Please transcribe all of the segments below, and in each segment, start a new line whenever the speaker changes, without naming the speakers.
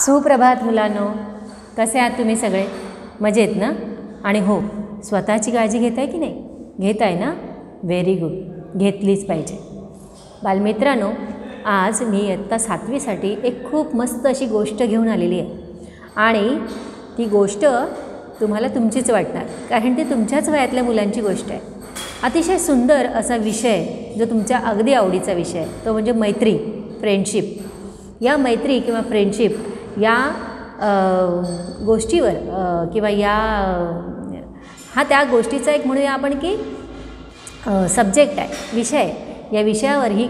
सुप्रभात मुलांनो, कसे आहात तुम्ही सगळे? मजेत ना? आणि हो, स्वतःची काळजी घेताय की नाही? घेताय ना? व्हेरी गुड, घेतलीच पाहिजे. बालमित्रांनो, आज मी इयत्ता 7वीसाठी एक खूप मस्त अशी गोष्ट घेऊन आलेली आहे आणि ती गोष्ट तुम्हाला तुमचीच वाटणार, कारण ती तुमच्याच वयातल्या मुलांची गोष्ट आहे. अतिशय सुंदर असा विषय जो तुमच्या अगदी आवडीचा विषय आहे तो म्हणजे मैत्री, फ्रेंडशिप. या मैत्री किंवा फ्रेंडशिप या गोष्टीवर किंवा हा त्या गोष्टीचा एक म्हणूया आपण की सब्जेक्ट आहे, विषय आहे. या विषयावर ही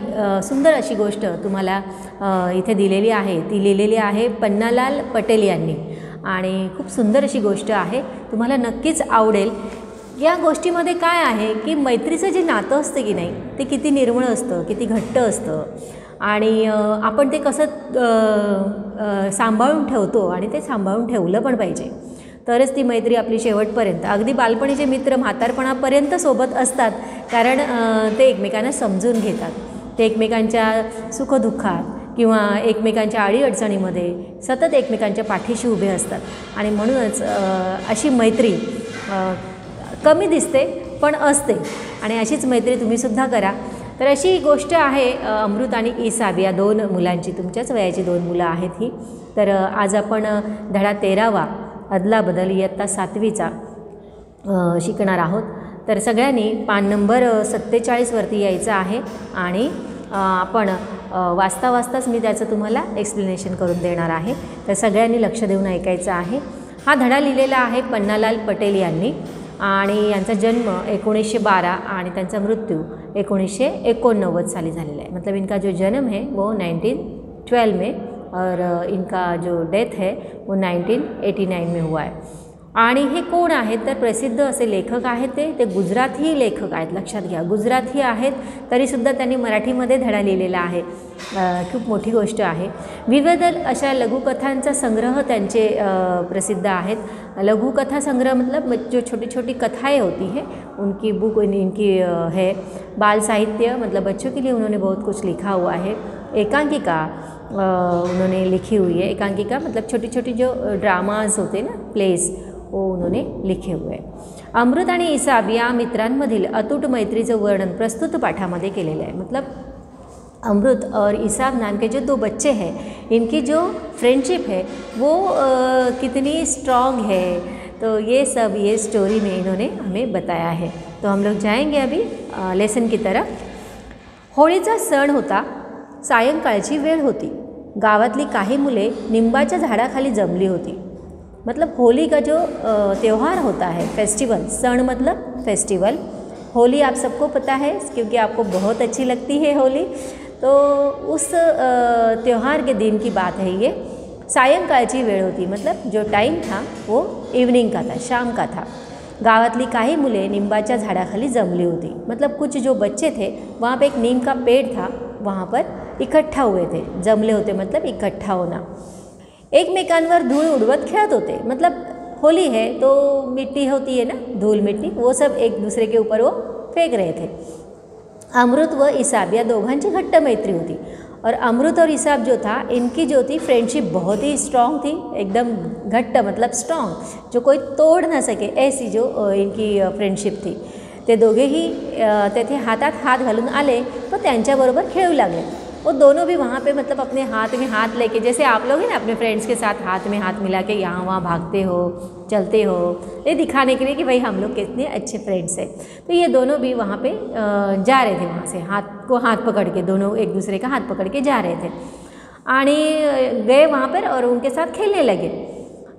सुंदर अशी गोष्ट तुम्हाला इथे दिलेली आहे. ती लिहिलेली आहे पन्नालाल पटेल यांनी आणि खूप सुंदर अशी गोष्ट आहे, तुम्हाला नक्कीच आवडेल. या गोष्टीमध्ये काय आहे की मैत्रीचं जे नातं असतं की नाही ते किती निर्मळ असतं, किती घट्ट असतं आणि आपण ते कसं सांभाळून ठेवतो आणि ते सांभाळून ठेवलं पण पाहिजे, तरच ती मैत्री आपली शेवटपर्यंत, अगदी बालपणीचे मित्र म्हातारपणापर्यंत सोबत असतात, कारण ते एकमेकांना समजून घेतात. ते एकमेकांच्या सुखदुःखात किंवा एकमेकांच्या अडीअडचणीमध्ये सतत एकमेकांच्या पाठीशी उभे असतात आणि म्हणूनच अशी मैत्री कमी दिसते पण असते आणि अशीच मैत्री तुम्हीसुद्धा करा. तर अशी गोष्ट आहे अमृत आणि इसाब या दोन मुलांची, तुमच्याच वयाची दोन मुलं आहेत ही. तर आज आपण धडा 13वा अदलाबदल इयत्ता 7वीचा शिकणार आहोत. तर सगळ्यांनी पान नंबर 47वरती यायचं आहे आणि आपण वाचताच मी त्याचं तुम्हाला एक्सप्लेनेशन करून देणार आहे. तर सगळ्यांनी लक्ष देऊन ऐकायचं आहे. हा धडा लिहिलेला आहे पन्नालाल पटेल यांनी आणि यांचा जन्म 1912 आणि त्यांचा मृत्यू 1989 साली झालेला आहे. मतलब इनका जो जन्म है वो 1912 में और इनका जो डेथ है वो 1989 में हुआ है. आणि हे कोण आहेत तर प्रसिद्ध असे लेखक आहेत. ते गुजराती लेखक आहेत, लक्षात घ्या, गुजराती आहेत, तरीसुद्धा त्यांनी मराठीमध्ये धडा लिहिलेला आहे. खूप मोठी गोष्ट आहे. विविध अशा लघुकथांचा संग्रह त्यांचे प्रसिद्ध आहेत. लघुकथा संग्रह मतलब जो छोटी छोटी कथाएं होती हैं उनकी बुक इनकी है. बाल साहित्य मतलब बच्चों के लिए उन्होंने बहुत कुछ लिखा हुआ है. एकांकिका उन्होंने लिखी हुई है. एकांकिका मतलब छोटी छोटी जो ड्रामाज होते ना, प्लेस, वो उन्होंने लिखे हुए. अमृत आणि इसाब या मित्रांमधील अतूट मैत्रीचं वर्णन प्रस्तुत पाठामध्ये केलेलं आहे. मतलब अमृत और इसाब नाम के जो दो बच्चे हैं, इनकी जो फ्रेंडशिप है वो कितनी स्ट्रॉन्ग है, तो ये सब ये स्टोरी में इन्होंने हमें बताया है. तो हम लोग जाएंगे अभी लेसन की तरफ. होळीचा सण होता. सायंकाळची वेळ होती. गावातली काही मुले निंबाच्या झाडाखाली जमली होती. मतलब होली का जो त्यौहार होता है, फेस्टिवल, सण मतलब फेस्टिवल. होली आप सबको पता है क्योंकि आपको बहुत अच्छी लगती है होली. तो उस त्यौहार के दिन की बात है ये. सायंकाळची वेळ होती, मतलब जो टाइम था वो इवनिंग का था, शाम का था. गावातली काही मुले निंबाच्या झाडाखाली जमली होती. मतलब कुछ जो बच्चे थे वहाँ पे एक नीम का पेड़ था, वहाँ पर इकट्ठा हुए थे. जमले होते मतलब इकट्ठा होना. एकमेकांवर धूळ उडवत खेळत होते. मतलब होली है तो मिट्टी होती है ना, धूल मिट्टी, वो सब एक दूसरे के ऊपर वो फेंक रहे थे. अमृत व इसाब या दोघांची घट्ट मैत्री होती. और अमृत और इसाब जो था, इनकी जो थी फ्रेंडशिप बहुत ही स्ट्रॉन्ग थी, एकदम घट्ट मतलब स्ट्रॉन्ग, जो कोई तोड़ ना सके ऐसी जो इनकी फ्रेंडशिप थी. ते दोघेही तेथे हातात हात घालून आले तो त्यांच्याबरोबर खेळू लागले. वो दोनों भी वहाँ पे मतलब अपने हाथ में हाथ लेके, जैसे आप लोग हैं ना अपने फ्रेंड्स के साथ हाथ में हाथ मिला के यहाँ वहाँ भागते हो, चलते हो, ये दिखाने के लिए कि भाई हम लोग कितने अच्छे फ्रेंड्स हैं. तो ये दोनों भी वहाँ पे जा रहे थे, वहाँ से हाथ पकड़ के, दोनों एक दूसरे का हाथ पकड़ के जा रहे थे आणि गए वहाँ पर और उनके साथ खेलने लगे.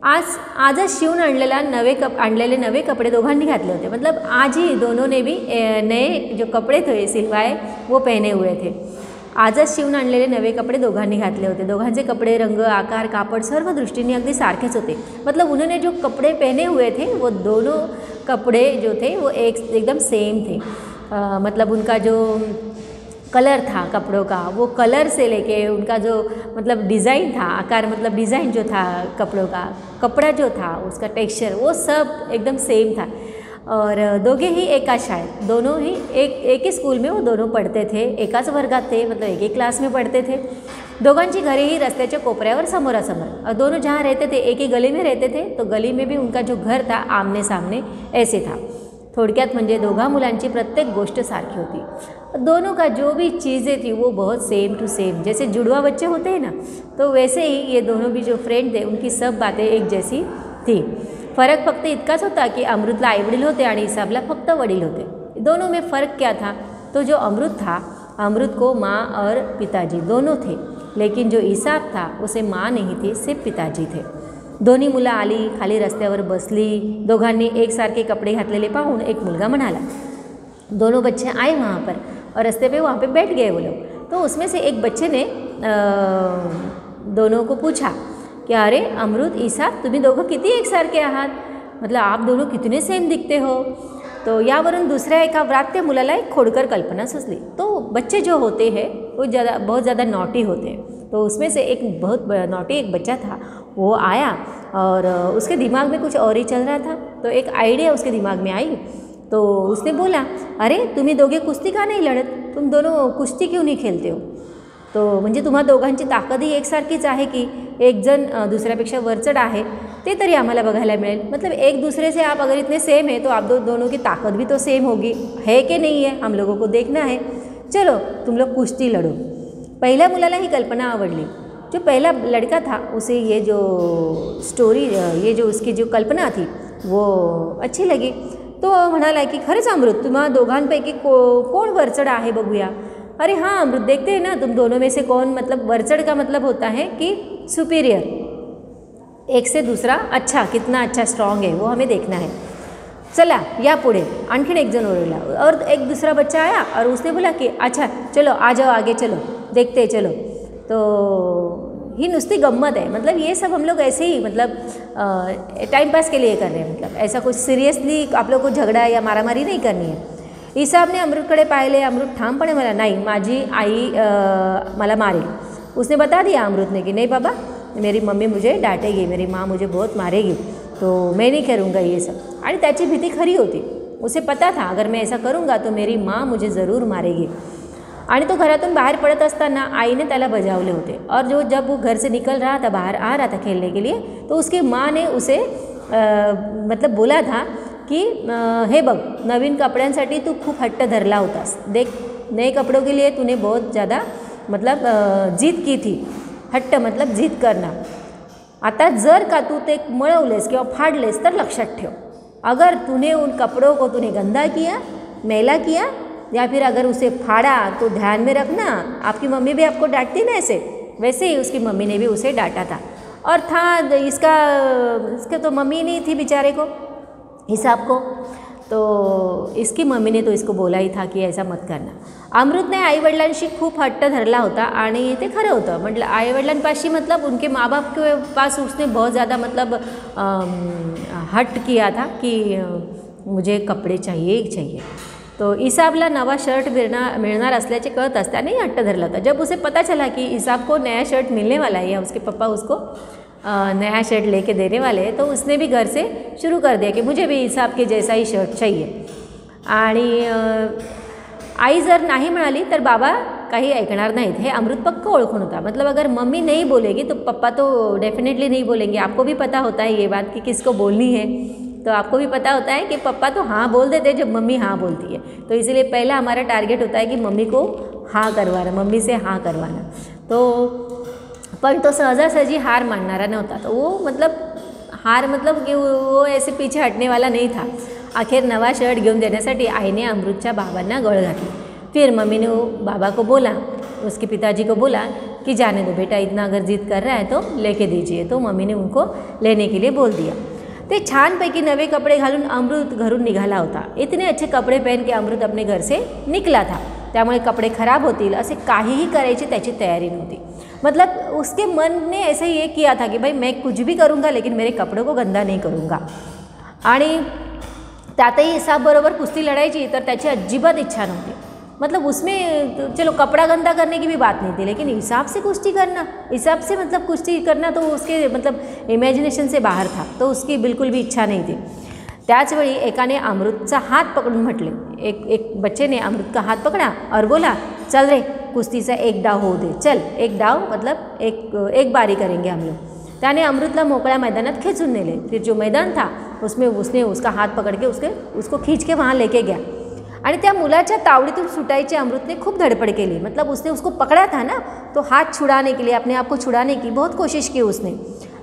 आजच शिवून आणलेले नवे कपड़े दोघांनी घातले होते. मतलब आज ही दोनों ने भी नए जो कपड़े थे सिलवाए वो पहने हुए थे. आजच शिवून आणलेले नवे कपड़े दोघांनी घातले होते. दोघांचे कपड़े, रंग, आकार, कापड़ सर्व दृष्टीने अगदी सारखेच होते. मतलब उन्होंने जो कपड़े पहने हुए थे वो दोनों कपड़े जो थे वो एकदम सेम थे. मतलब उनका जो कलर था कपड़ों का, वो कलर से लेके उनका जो मतलब डिज़ाइन था, आकार मतलब डिज़ाइन जो था कपड़ों का, कपड़ा जो था उसका टेक्सचर, वो सब एकदम सेम था. और दोगे ही एका शायद, दोनों ही एक ही स्कूल में वो दोनों पढ़ते थे, एकाच वर्गात थे, मतलब एक ही क्लास में पढ़ते थे. दोघांची घरेही रस्त्याच्या कोपऱ्यावर समोरासमोर, दोनों जहाँ रहते थे एक ही गली में रहते थे, तो गली में भी उनका जो घर था आमने सामने ऐसे था। थोडक्यात म्हणजे दोघा मुलांची प्रत्येक गोष्ट सारखी होती। दोनों का जो भी चीज़ें थी वो बहुत सेम टू सेम, जैसे जुड़वा बच्चे होते हैं ना, तो वैसे ही ये दोनों भी जो फ्रेंड थे उनकी सब बातें एक जैसी थी। फ़र्क फक्त इतकाच होता कि अमृतला आईवडील होते आणि इसाबला फक्त वडील होते। दोनों में फ़र्क क्या था, तो जो अमृत था, अमृत को माँ और पिताजी दोनों थे, लेकिन जो इसाब था उसे माँ नहीं थी, सिर्फ पिताजी थे। दोन्ही मुलं आली, खाली रस्त्यावर बसली, दोघांनी एकसारखे कपडे घातलेले पाहून एक मुलगा म्हणाला, दोनों बच्चे आए वहाँ पर और रास्ते पे वहाँ पे बैठ गए वो लोग। तो उसमें से एक बच्चे ने दोनों को पूछा कि अरे अमृत, इसाब, तुम्ही दोघं किती एकसारखे आहात, मतलब आप दोनों कितने सेम दिखते हो। तो यावरून दुसऱ्या एका व्रात्य मुलाला एक खोडकर कल्पना सुचली। तो बच्चे जो होते हैं वो बहुत ज़्यादा नॉटी होते हैं, तो उसमें से एक बहुत नॉटी एक बच्चा था, वो आया और उसके दिमाग में कुछ और ही चल रहा था। तो एक आइडिया उसके दिमाग में आई, तो उसने बोला, अरे तुम्ही दोघे कुस्ती का नहीं लढत, तुम दोनों कुस्ती क्यों नहीं खेलते हो। तो म्हणजे तुम्हा दोघांची ताकदही एकसारखीच आहे की एक जण दुसऱ्यापेक्षा वरचढ आहे, ते तरी आम्हाला बघायला मिळेल। मतलब एक दूसरे से आप अगर इतने सेम है तो आप दोनों की ताकत भी तो सेम होगी, है कि नहीं है, हम लोगों को देखना है, चलो तुम लोग कुश्ती लड़ो। पहिल्या मुलाला ही कल्पना आवडली। जो पहला लड़का था उसे ये जो स्टोरी, ये जो उसकी जो कल्पना थी वो अच्छी लगी। तो म्हणाला की खरंच अमृत, तुम्हा दोघांपैकी कोण वरचढ आहे बघूया। अरे हाँ अमृत, देखते हैं ना तुम दोनों में से कौन, मतलब वरचढ का मतलब होता है कि सुपीरियर, एक से दूसरा अच्छा, कितना अच्छा स्ट्रॉन्ग है वो हमें देखना है, चला या पुढे। आणखीन एक जण ओरडला और एक दूसरा बच्चा आया और उसने बोला कि अच्छा चलो आ जाओ आगे, चलो देखते हैं चलो। तो ही नुस्ती गम्मत है, मतलब ये सब हम लोग ऐसे ही मतलब टाइम पास के लिए कर रहे हैं, मतलब ऐसा कुछ सिरियसली आप लोग को झगड़ा या मारामारी नहीं करनी है। इसाबने अमृतकडे पाहिले। अमृत ठामपणे मला, नहीं माझी आई मला मारेल। उसने बता दिया अमृत ने कि नहीं बाबा, मेरी मम्मी मुझे डांटेगी, मेरी माँ मुझे बहुत मारेगी, तो मैं नहीं करूँगा ये सब। आणि त्याची भीती खरी होती, उसे पता था अगर मैं ऐसा करूँगा तो मेरी माँ मुझे ज़रूर मारेगी। आणि तो घरातून बाहर पड़त असताना आईने त्याला बजावले होते, और जब वो घर से निकल रहा था, बाहर आ रहा था खेलने के लिए, तो उसकी माँ ने उसे मतलब बोला था कि हे बघ, नवीन कपड्यांसाठी तू खूप हट्ट धरला होतास, देख नए कपड़ों के लिए तूने बहुत ज़्यादा मतलब जिद की थी। हट्ट मतलब जिद करना। आता जर का तू ते मळवलेस किंवा फाडलेस तर लक्षात ठेव, अगर तूने उन कपड़ों को तूने गंदा किया, मैला किया, या फिर अगर उसे फाड़ा तो ध्यान में रखना, आपकी मम्मी भी आपको डांटती ना ऐसे, वैसे ही उसकी मम्मी ने भी उसे डांटा था। और था इसका तो मम्मी नहीं थी बेचारे को, हिसाब को, तो इसकी मम्मी ने तो इसको बोला ही था कि ऐसा मत करना। अमृतने आईवडिलांशी खूप हट्ट धरला होता आणि ते खरं होतं। म्हटलं आईवडिलांपाशी मतलब उनके माँ बाप के पास उसने बहुत ज़्यादा मतलब हट किया था कि मुझे कपडे चाहिए ही चाहिए। तो इसाबला नवा शर्ट मिलणार असल्याचे कळत असतानाही हट्ट धरला होता। जब उसे पता चला कि इसाब को नया शर्ट मिलने वाला है या उसके पापा उसको नया शर्ट लेके देने वाले हैं, तो उसने भी घर से शुरू कर दिया कि मुझे भी इसाब के जैसा ही शर्ट चाहिए। आणि आई जर नाही म्हणाली तर बाबा काही ऐकणार नाहीत, हे अमृत पक्का ओळखून होता। मतलब अगर मम्मी नहीं बोलेगी तो पापा तो डेफिनेटली नहीं बोलेंगे। आपको भी पता होता है ये बात कि किसको बोलनी है, तो आपको भी पता होता है कि पापा तो हाँ बोल देते जब मम्मी हाँ बोलती है। तो इसलिए पहला हमारा टारगेट होता है कि मम्मी को हाँ करवाना, मम्मी से हाँ करवाना। तो पण तो सहजासहजी हार मानणारा नव्हता। तो वो मतलब हार मतलब कि वो ऐसे पीछे हटने वाला नहीं था। आखिर नवा शर्ट घेऊन देण्यासाठी आईने अमृतच्या बाबांना गळ घातली। फिर मम्मी ने बाबा को बोला, उसके पिताजी को बोला कि जाने दो बेटा, इतना अगर जिद कर रहा है तो लेके दीजिए। तो मम्मी ने उनको लेने के लिए बोल दिया। ते छानपैकी नवे कपडे घालून अमृत घरून निघाला होता। इतने अच्छे कपडे पहन के अमृत अपने घर से निकला था, त्यामुळे कपडे खराब होतील असे काहीही करायची त्याची तयारी नव्हती। मतलब उसके मन ने ऐसे ये किया था कि भाई मैं कुछ भी करूँगा लेकिन मेरे कपड़ों को गंदा नहीं करूँगा। आणि त्यातही इसाब बरोबर कुस्ती लड़ायची तर त्याची अजिबात इच्छा नव्हती। मतलब उसमें चलो कपड़ा गंदा करने की भी बात नहीं थी, लेकिन हिसाब से कुश्ती करना, हिसाब से मतलब कुश्ती करना तो उसके मतलब इमेजिनेशन से बाहर था, तो उसकी बिल्कुल भी इच्छा नहीं थी। त्याचवेळी एकाने अमृतचा हात पकडून म्हटले, एक बच्चे ने अमृत का हाथ पकड़ा और बोला, चल रे कुस्तीचा एक डाव होऊ दे, चल एक डाव मतलब एक बारी करेंगे हम लोग। त्याने अमृतला मोकळ्या मैदानात खेचून नेले। फिर जो मैदान था उसमें उसने उसका हाथ पकड़ के उसको खींच के वहाँ लेके गया आणि त्या मुलाच्या तावडीतून सुटायची अमृतने खूप धडपड केली। मतलब उसने उसको पकड़ा था ना, तो हाथ छुड़ाने के लिए, अपने आप को छुड़ाने की बहुत कोशिश की उसने।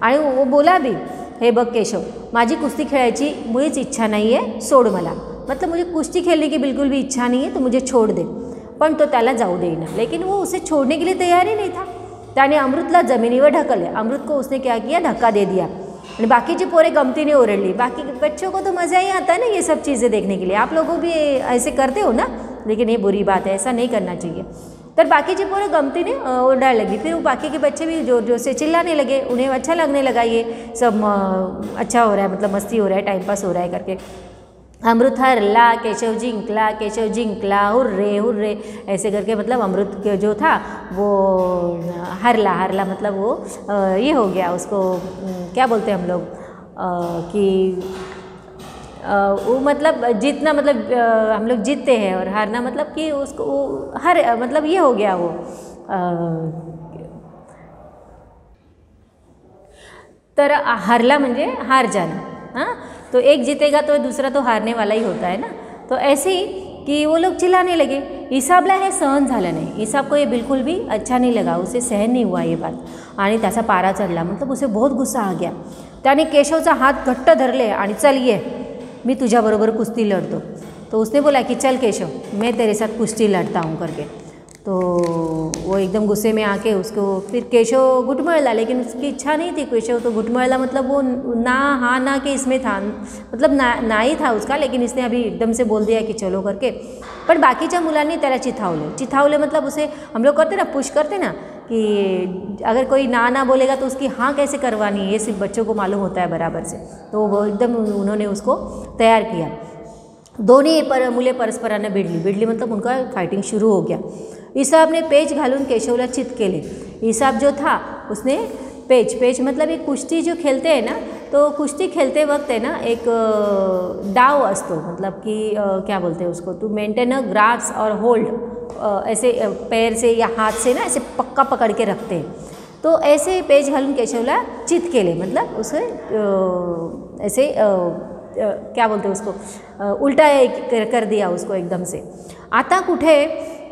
आणि वो बोला भी, हे बघ केशव, माझी कुस्ती खेळायची मुळीच इच्छा नाही आहे, सोड मला, मतलब मुझे कुश्ती खेलने की बिल्कुल भी इच्छा नहीं है, तो मुझे छोड़ दे। पण तो त्याला जाऊ देईना, लेकिन वो उसे छोड़ने के लिए तैयार ही नहीं था। त्याने अमृतला जमिनीवर ढकलले। अमृत को उसने क्या किया, धक्का दे दिया। और बाकीची पोरे गमतीने ओरडली। बाकी बच्चों को तो मज़ा ही आता है ना ये सब चीज़ें देखने के लिए, आप लोगों भी ऐसे करते हो ना, लेकिन ये बुरी बात है, ऐसा नहीं करना चाहिए। तर बाकीची पोरे गमतीने ओरडाने लगी। फिर वो बाकी के बच्चे भी जोर जोर से चिल्लाने लगे, उन्हें अच्छा लगने लगा ये सब, अच्छा हो रहा है, मतलब मस्ती हो रहा है, टाइम पास हो रहा है करके। अमृत हरला, केशव जिंकला, केशव जिंकला, हुर्रे हुर्रे ऐसे करके, मतलब अमृत जो था वो हरला मतलब वो ये हो गया, उसको क्या बोलते हैं हम लोग कि वो मतलब जीतना, मतलब हम लोग जीतते हैं, और हारना मतलब कि उसको हर मतलब ये हो गया वो तर हरला म्हणजे हार जाना। हाँ, तो एक जीतेगा तो दूसरा तो हारने वाला ही होता है ना। तो ऐसे ही कि वो लोग चिल्लाने लगे। ईसाबला हे सहन झालं नाही, ईसाब को ये बिल्कुल भी अच्छा नहीं लगा, उसे सहन नहीं हुआ ये बात, आणि त्याचा पारा चढला, मतलब उसे बहुत गुस्सा आ गया। त्याने केशवचा हात घट्ट धरले आणि चल ये, मी तुझ्याबरोबर कुस्ती लड़तो। तो उसने बोला कि चल केशव, मैं तेरे साथ कुश्ती लड़ता हूँ करके। तो वो एकदम गुस्से में आके उसको, फिर केशव घुटमळला, लेकिन उसकी इच्छा नहीं थी। केशव तो घुटमळला मतलब वो ना हाँ ना के इसमें था, मतलब ना ही था उसका, लेकिन इसने अभी एकदम से बोल दिया कि चलो करके। पर बाकीच्या मुलांनी त्याला चिथावले मतलब उसे, हम लोग करते ना, पुश करते ना कि अगर कोई ना बोलेगा तो उसकी हाँ कैसे करवानी, ये सिर्फ बच्चों को मालूम होता है बराबर से। तो वो एकदम उन्होंने उसको तैयार किया। दोन्ही मुले परस्परांना भिडली मतलब उनका फाइटिंग शुरू हो गया। ईसाब ने पेच घालून केशवला चित केले। ईसाब जो था उसने पेच मतलब एक कुश्ती जो खेलते हैं ना, तो कुश्ती खेलते वक्त है ना एक डाव असतो, मतलब कि क्या बोलते हैं उसको, टू मेंटेन अ ग्रास्प और होल्ड, ऐसे पैर से या हाथ से ना ऐसे पक्का पकड़ के रखते हैं। तो ऐसे पेच घालून केशवला चित केले, मतलब उसे ऐसे क्या बोलते हैं उसको, उल्टा कर दिया उसको एकदम से। आता कुठे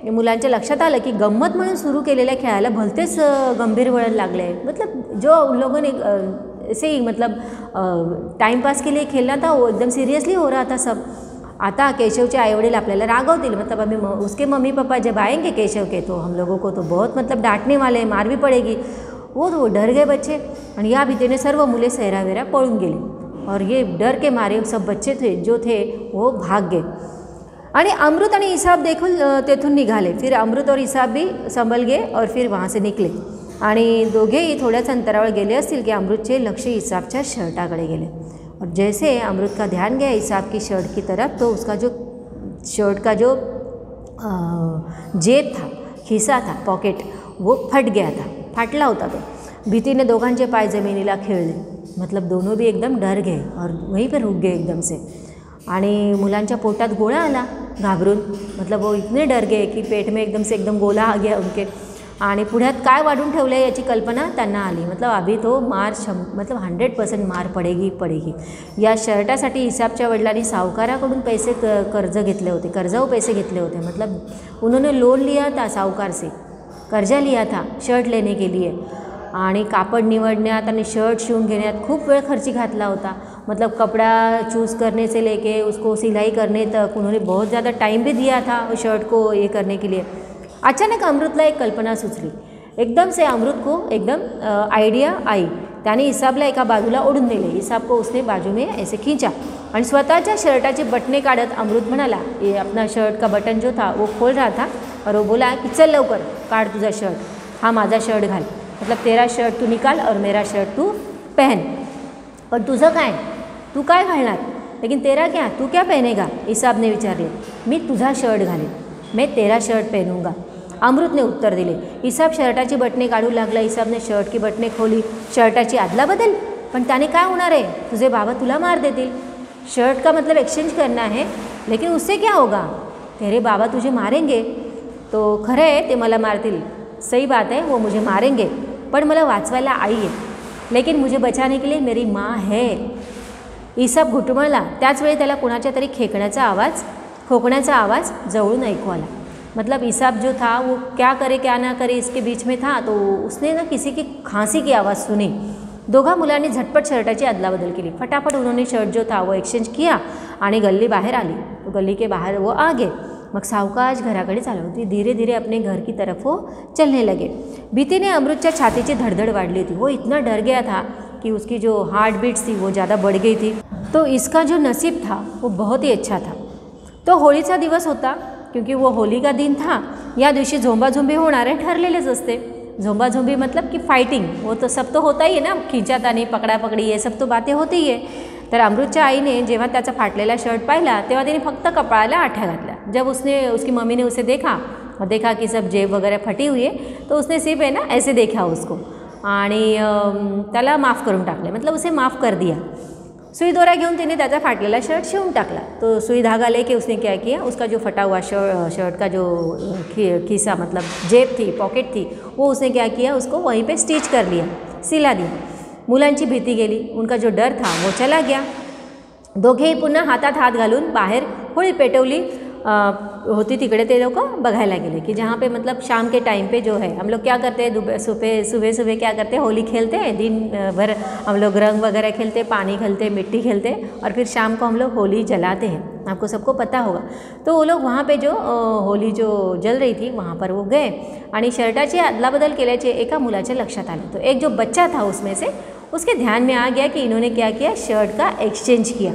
मुलांच्या लक्षात आलं की गंमत म्हणून सुरू केलेल्या खेळाला भलतेच गंभीर वळण लागले। मतलब जो उन लोगों ने ऐसे ही मतलब टाइम पास के लिए खेलना था, वो एकदम सीरियसली हो रहा था सब। आता केशवचे आईवडील आपल्याला रागवतील, मतलब अभी उसके मम्मी पापा जब आएंगे केशव के, तो हम लोगों को तो बहुत मतलब डांटने वाले हैं, मार भी पड़ेगी। वो डर गए बच्चे, आणि या भीतीने सर्व मुले सहरावेरा पळून गेले, और ये डर के मारे सब बच्चे थे वो भाग गए। आणि अमृत आणि ईसाब देखून तेथून निघाले। फिर अमृत और ईसाब भी संभल गए और फिर वहाँ से निकले, आणि दोघेही थोड्याच अंतरावर गेले असतील की अमृतचे लक्ष ईसाबच्या शर्टाकडे गेले। और जैसे अमृत का ध्यान गया ईसाब की शर्ट की तरफ, तो उसका जो शर्ट का जो जेब था, खिसा था, पॉकेट, वो फट गया था, फाटला होता तो। भीतीने दोघांचे पाय जमिनीला खिळले, मतलब दोनों भी एकदम डर गए और वहीं पर रुक गए एकदम से। आणि मुलांच्या पोटात गोळा आला घाबरून, मतलब वो इतने डर गए कि पेट में एकदम से एकदम गोला आ गया उनके। आणि पुढ्यात काय वाढून ठेवलं आहे याची कल्पना त्यांना आली, मतलब अभी तो मतलब 100% मार पडेगी। या शर्टासाठी ईसाबच्या वडिलांनी सावकाराकडून पैसे कर्जाऊ पैसे घेतले होते, मतलब उन्होंने लोन लिया था साहूकार से, कर्जा लिया था शर्ट लेने के लिए। आणि कापड निवडण्यात आणि शर्ट शिवून घेण्यात खूप वेळ खर्ची घातला होता, मतलब कपड़ा चूज़ करने से लेके उसको सिलाई करने तक उन्होंने बहुत ज़्यादा टाइम भी दिया था उस शर्ट को ये करने के लिए। अचानक अमृतला एक कल्पना सुचली, एकदम से अमृत को एकदम आइडिया आई। त्याने ईसाबला एका बाजूला ओढून नेले, ईसाब को उसने बाजू में ऐसे खींचा आणि स्वतःच्या शर्टाचे बटने काढत अमृत म्हणाला, ये अपना शर्ट का बटन जो था वो खोल रहा था, और वो बोला कि चल लवकर काढ तुझा शर्ट, हा माझा शर्ट घाल, मतलब तेरा शर्ट तू निकाल और मेरा शर्ट तू पहन। और तुझं काय, तू काय घालणार, लेकिन तेरा क्या, तू क्या पहनेगा, ईसाब ने विचारले। मी तुझा शर्ट घालेन, मैं तेरा शर्ट पहनूंगा, अमृत ने उत्तर दिले। ईसाब शर्टाची बटणे काढू लागला, ईसाबने शर्ट की बटणे खोली, शर्टाची आदला बदल। पण त्याने काय होणार आहे, तुझे बाबा तुला मार देतील, शर्ट का मतलब एक्सचेंज करना है, लेकिन उससे क्या होगा, तेरे बाबा तुझे मारेंगे। तो खरं आहे ते मला मारतील, सही बात है वो मुझे मारेंगे, पण मला वाचवायला आई आहे, लेकिन मुझे बचाने के लिए मेरी माँ है. ईसाप घुटमळला. त्याच वेळी त्याला कुणाच्या तरी खोकण्याचा आवाज जवळून ऐकू आला. मतलब ईसाप जो था वो क्या करे क्या ना करे इसके बीच में था, तो उसने ना किसी की खांसी की आवाज़ सुनी. दोघा मुलांनी झटपट शर्टाची अदलाबदल केली. फटाफट उन्होंने शर्ट जो था वो एक्सचेंज किया आणि गल्ली बाहर आली. तो गली के बाहर वो आ गए. मग सावकाश घराकडे चालवती. धीरे धीरे अपने घर की तरफ वो चलने लगे. भीतीने अमृतच्या छातीची धड़धड़ वाढली होती. वो इतना डर गया था कि उसकी जो हार्ट बीट्स थी वो ज़्यादा बढ़ गई थी. तो इसका जो नसीब था वो बहुत ही अच्छा था. तो होळीचा दिवस होता, क्योंकि वो होली का दिन था. या दिवशी झोंबाझोंबी होणारे ठरलेलेच असते. झोंबाझोंबी मतलब कि फाइटिंग, वो तो सब तो होता ही है ना, खिंचातानी पकडापकडी ये सब तो बातें होती ही है. तर अमृतच्या आईने जेव्हा त्याचा फाटलेला शर्ट पाहिला तेव्हा तिने फक्त कपाळाला आठ्या घातल्या. जब उसकी मम्मी ने उसे देखा कि सब जेब वगैरह फटी हुई है, तो उसने सिर्फ है ना ऐसे देखा उसको आणि त्याला माफ़ करून टाकले, मतलब उसे माफ़ कर दिया. सुई दोरा घेऊन तिने त्याचा फाटलेला शर्ट शिवून टाकला. तो सुई धागा लेके उसने क्या किया, उसका जो फटा हुआ शर्ट का जो खीसा मतलब जेब थी, पॉकेट थी, वो उसने क्या किया, उसको वहीं पे स्टिच कर लिया, सिला दिया. मुलांची भीती गेली. उनका जो डर था वो चला गया. दोघेही पुन्हा हातात हात घालून बाहेर होळी पेटवली होती तिकडे ते लोग बघायला गेले कि जहाँ पे मतलब शाम के टाइम पे जो है हम लोग क्या करते हैं, सुबह क्या करते हैं, होली खेलते हैं. दिन भर हम लोग रंग वगैरह खेलते, पानी खेलते, मिट्टी खेलते, और फिर शाम को हम लोग होली जलाते हैं. आपको सबको पता होगा. तो वो लोग वहाँ पे जो होली जो जल रही थी वहाँ पर वो गए आणि शर्टाची अदलाबदल केल्याचे एका मुलाच्या लक्षात आले. तो एक जो बच्चा था उसमें से उसके ध्यान में आ गया कि इन्होंने क्या किया, शर्ट का एक्सचेंज किया.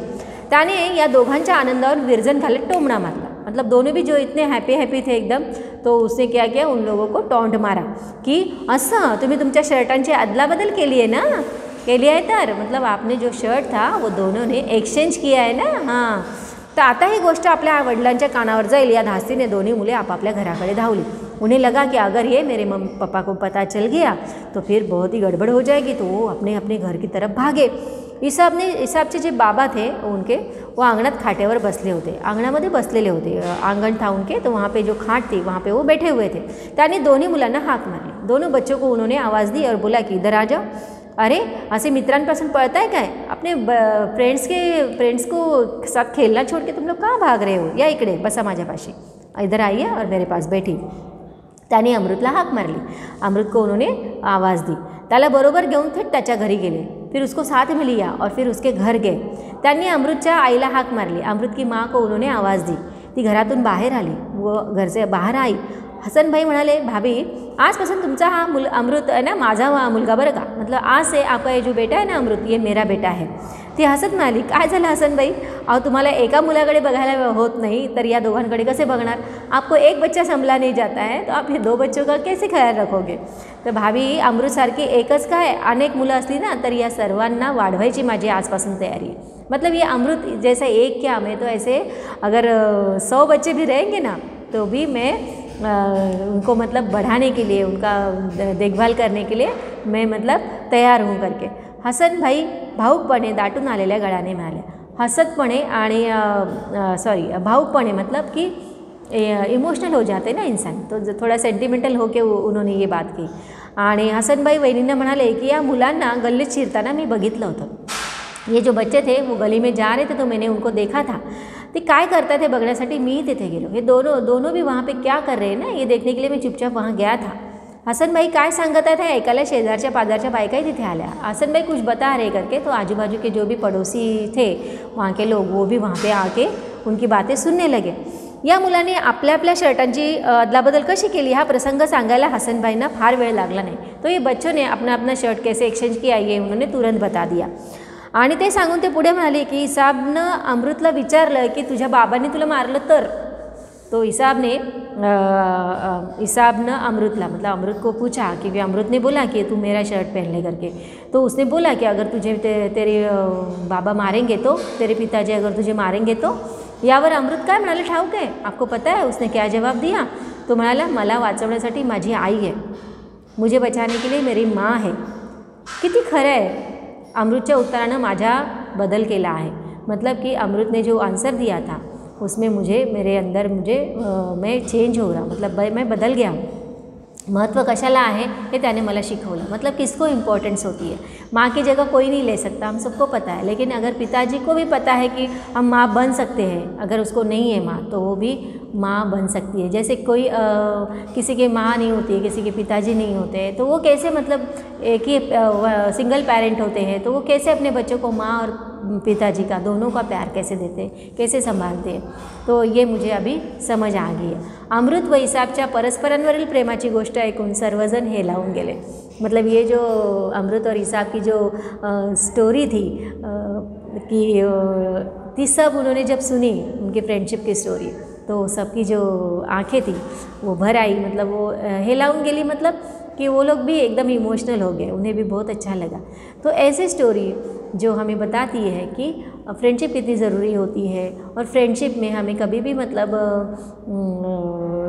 त्याने या दोघांच्या आनंदावर विरजन घालत टोमणा मारला. मतलब दोनों भी जो इतने हैप्पी थे एकदम, तो उसने क्या किया, उन लोगों को टॉन्ट मारा कि असं तुम्ही तुमच्या शर्टांची अदलाबदल केली आहे ना, केली आहे तर मतलब आपने जो शर्ट था वो दोनों ने एक्सचेंज किया है ना. हां, तर आता ही गोष्ट आपल्या वडिलांच्या कानावर जाईल या धास्तीने दोन्ही मुले आपापल्या घराकडे धावली. उन्हें लगा कि अगर ये मेरे पापा को पता चल गया तो फिर बहुत ही गड़बड़ हो जाएगी, तो वो अपने अपने घर की तरफ भागे. ईसापचे जे बाबा थे उनके, वो आंगणात खाटेवर बसले होते, आंगणामध्ये बसलेले होते. आंगण था उनके, तो वहाँ पे जो खाट थी वहाँ पे वो बैठे हुए थे. त्याने दोन्ही मुलांना हाक मारली. दोनों बच्चों को उन्होंने आवाज़ दी और बोला कि इधर आ जाओ. अरे असे मित्रांपासून पळताय काय, अपने फ्रेंड्स को साथ खेलना छोड़ के तुम लोग कहाँ भाग रहे हो, या इकडे बसा माझ्यापाशी, इधर आइए और मेरे पास बैठी. त्याने अमृतला हाक मारली. अमृत को उन्होंने आवाज़ दी. त्याला बरोबर घेऊन थेट त्याच्या घरी गेले. फिर उसको साथ में लिया और फिर उसके घर गए. त्यांनी अमृतच्या आईला हाक मारली. अमृत की माँ को उन्होंने आवाज़ दी. ती घरातून बाहेर आली. वो घर से बाहर आई. हसन भाई म्हणाले, भाभी आजपासून तुमचा हा अमृत आहे ना माझा मुलगा बरं का, मतलब आज से आपका ये जो बेटा है ना अमृत, ये मेरा बेटा है. ती हसत म्हणाली, काय झालं हसन भाई, अहो तुम्हाला एका मुलाकडे बघायला होत नाही तर या दोघांकडे कसे बघणार, आपको एक बच्चा संभला नहीं जाता है तो आप ये दो बच्चों का कैसे ख्याल रखोगे. तर भाभी अमृतसारखी एकच काय, अनेक मुलं असली ना तर या सर्वांना वाढवायची माझी आजपासून तयारी आहे. मतलब ये अमृत जैसा एक क्या, मैं तो ऐसे अगर 100 बच्चे भी रहेंगे ना तो भी मैं उनको मतलब बढ़ाने के लिए, उनका देखभाल करने के लिए मैं मतलब तयार हूँ करके. हसन भाई भावुकपणे दाटून आलेल्या गळाने म्हणाले. हसतपणे आणि भावुकपणे मतलब कि इमोशनल हो जाते ना इंसान, तो थोड़ा सेंटिमेंटल होके उन्होंने ये बात की. आणि हसनभाई वहिनींना म्हणाले की या मुलांना गल्लीत शिरताना मी बघितलं होतं. ये जो बच्चे थे वो गली में जा रहे थे तो मैंने उनको देखा था. ते काय करता थे बघण्यासाठी मी तिथे गेलो. हे दोनों भी वहाँ पे क्या कर रहे हैं ना ये देखने के लिए मैं चुपचाप वहाँ गया था. हसन भाई काय सांगत आहे ऐकायला शेजारच्या पाजारच्या बायकाही तिथे आल्या. हसन भाई कुछ बता रहे करके, तो आजू बाजू के जो भी पड़ोसी थे वहाँ के लोग वो भी वहाँ पे आके उनकी बातें सुनने लगे. या मुलाने आपल्या आपल्या शर्टांची अदलाबदल कशी केली हा प्रसंग सांगायला हसन भाईंना फार वेळ लागला नाही. तो ये बच्चों ने अपना अपना शर्ट कैसे एक्सचेंज किया ये उन्होंने तुरंत बता दिया. आणि ते सांगून ते पुढे म्हणाले की इसाबनं अमृतला विचारलं की तुझ्या बाबांनी तुला मारलं तर. तो इसाबनं अमृतला मतलब अमृत को पूछा कि अमृत ने बोला कि तू मेरा शर्ट पहन ले करके. तो उसने बोला कि अगर तुझे तेरे बाबा मारेंगे तो, तेरे पिताजी अगर तुझे मारेंगे तो. यावर अमृत काय म्हणाले ठाऊक आहे, आपको पता है उसने क्या जवाब दिया. तो म्हणाला मला वाचवण्यासाठी माझी आई है, मुझे बचाने के लिए मेरी माँ है. किती खरं आहे. अमृतच्या उत्तरानं माझा बदल केला आहे. मतलब कि अमृत ने जो आंसर दिया था उसमें मेरे अंदर मैं चेंज हो रहा, मतलब मैं बदल गया हूँ. महत्त्व कशाला आहे हे त्याने मला शिकवलं. मतलब किसको इम्पोर्टेंस होती है. माँ की जगह कोई नहीं ले सकता, हम सबको पता है. लेकिन अगर पिताजी को भी पता है कि हम माँ बन सकते हैं, अगर उसको नहीं है माँ तो वो भी माँ बन सकती है. जैसे कोई किसी की माँ नहीं होती है, किसी के पिताजी नहीं होते हैं, तो वो कैसे, मतलब एक ही सिंगल पेरेंट होते हैं, तो वो कैसे अपने बच्चों को माँ और पिताजी का दोनों का प्यार कैसे देते हैं, कैसे संभालते हैं. तो ये मुझे अभी समझ आ गई आहे. अमृत व इसापच्या परस्परांवरील प्रेमाची गोष्ट ऐकून सर्वजण हेलावून गेले. मतलब ये जो अमृत और इसाप की जो स्टोरी थी कि ती सब उन्होंने जब सुनी, उनकी फ्रेंडशिप की स्टोरी, तो सबकी जो आंखें थी वो भर आई. मतलब वो हेलाउन गेली, मतलब कि वो लोग भी एकदम इमोशनल हो गए, उन्हें भी बहुत अच्छा लगा. तो ऐसी स्टोरी जो हमें बताती है कि फ्रेंडशिप कितनी ज़रूरी होती है और फ्रेंडशिप में हमें कभी भी मतलब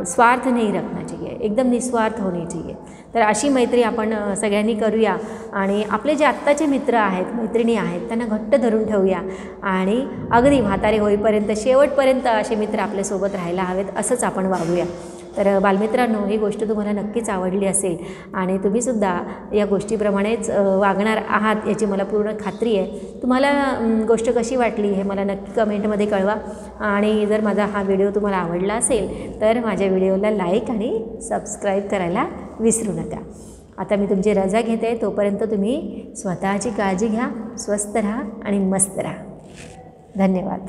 स्वार्थ नहीं रखना चाहिए, एकदम निस्वार्थ होनी चाहिए. तर अशी मैत्री आपण सगळ्यांनी करूया आणि आपले जे आत्ताचे मित्र आहेत, मैत्रिणी आहेत, त्यांना घट्ट धरून ठेवूया आणि अगदी म्हातारे होईपर्यंत, शेवटपर्यंत असे मित्र आपल्यासोबत राहायला हवेत, असंच आपण वागूया. तर बालमित्रांनो, ही गोष्ट तुम्हाला नक्कीच आवडली असेल आणि तुम्हीसुद्धा या गोष्टीप्रमाणेच वागणार आहात याची मला पूर्ण खात्री आहे. तुम्हाला गोष्ट कशी वाटली हे मला नक्की कमेंटमध्ये कळवा आणि जर माझा हा व्हिडिओ तुम्हाला आवडला असेल तर माझ्या व्हिडिओला लाईक आणि सबस्क्राईब करायला विसरू नका. आता मी तुमची रजा घेते, तोपर्यंत तुम्ही स्वतःची काळजी घ्या, स्वस्थ राहा आणि मस्त राहा. धन्यवाद.